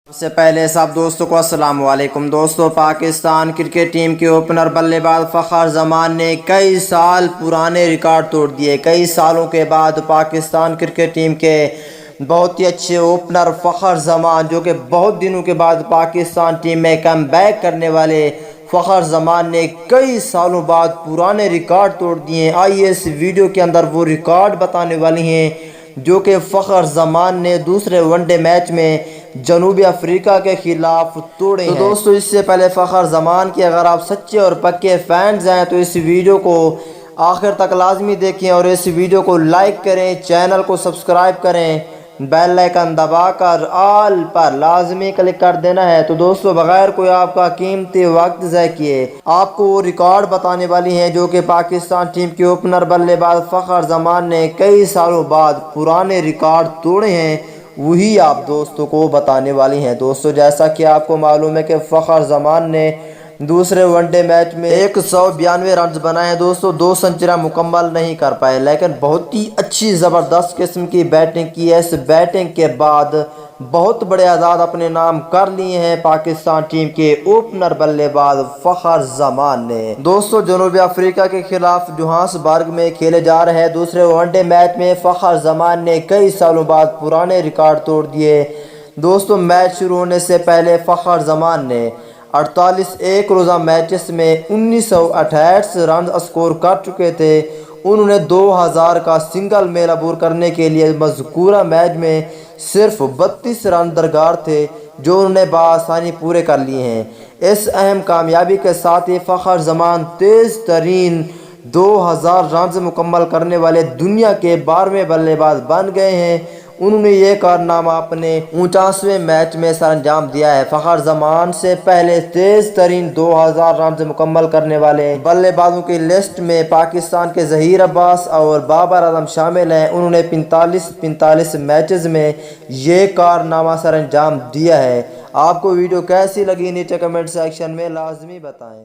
سب سے پہلے سب دوستوں کو السلام علیکم دوستوں۔ پاکستان کرکٹ ٹیم کے اوپنر بلے باز فخر زمان نے کئی سال پرانے ریکارڈ توڑ دیے۔ کئی سالوں کے بعد پاکستان کرکٹ ٹیم کے بہت ہی اچھے اوپنر فخر زمان، جو کہ بہت دنوں کے بعد پاکستان ٹیم میں کم بیک کرنے والے فخر زمان نے کئی سالوں بعد پرانے ریکارڈ توڑ دیے۔ آئیے اس ویڈیو کے اندر وہ ریکارڈ بتانے والی ہیں جو کہ فخر زمان نے دوسرے ون ڈے میچ میں جنوبی افریقہ کے خلاف توڑے ہیں۔ تو دوستو، اس سے پہلے فخر زمان کی اگر آپ سچے اور پکے فینز ہیں تو اس ویڈیو کو آخر تک لازمی دیکھیں اور اس ویڈیو کو لائک کریں، چینل کو سبسکرائب کریں، بیل آئیکن دبا کر آل پر لازمی کلک کر دینا ہے۔ تو دوستو، بغیر کوئی آپ کا قیمتی وقت ضائع کیے آپ کو وہ ریکارڈ بتانے والی ہیں جو کہ پاکستان ٹیم کے اوپنر بلے باز فخر زمان نے کئی سالوں بعد پرانے ریکارڈ توڑے ہیں، وہی آپ دوستوں کو بتانے والی ہیں۔ دوستو، جیسا کہ آپ کو معلوم ہے کہ فخر زمان نے دوسرے ون ڈے میچ میں 192 رنز بنائے ہیں۔ دوستو، 2 سنچریاں مکمل نہیں کر پائے، لیکن بہت ہی اچھی زبردست قسم کی بیٹنگ کی ہے۔ اس بیٹنگ کے بعد بہت بڑے اعداد اپنے نام کر لیے ہیں پاکستان ٹیم کے اوپنر بلے باز فخر زمان نے۔ دوستو، جنوبی افریقہ کے خلاف جوہانسبرگ میں کھیلے جا رہے دوسرے ون ڈے میچ میں فخر زمان نے کئی سالوں بعد پرانے ریکارڈ توڑ دیے۔ دوستو، میچ شروع ہونے سے پہلے فخر زمان نے 48 ایک روزہ میچز میں 1968 رنز اسکور کر چکے تھے۔ انہوں نے 2000 کا سنگل میل عبور کرنے کے لیے مذکورہ میچ میں صرف 32 رن درکار تھے، جو انہوں نے بآسانی پورے کر لیے ہیں۔ اس اہم کامیابی کے ساتھ ہی فخر زمان تیز ترین 2000 رنز مکمل کرنے والے دنیا کے 12ویں بلے باز بن گئے ہیں۔ انہوں نے یہ کارنامہ اپنے 49ویں میچ میں سر انجام دیا ہے۔ فخر زمان سے پہلے تیز ترین 2000 رنز مکمل کرنے والے بلے بازوں کی لسٹ میں پاکستان کے ظہیر عباس اور بابر اعظم شامل ہیں۔ انہوں نے 45 میچز میں یہ کارنامہ سر انجام دیا ہے۔ آپ کو ویڈیو کیسی لگی نیچے کمنٹ سیکشن میں لازمی بتائیں۔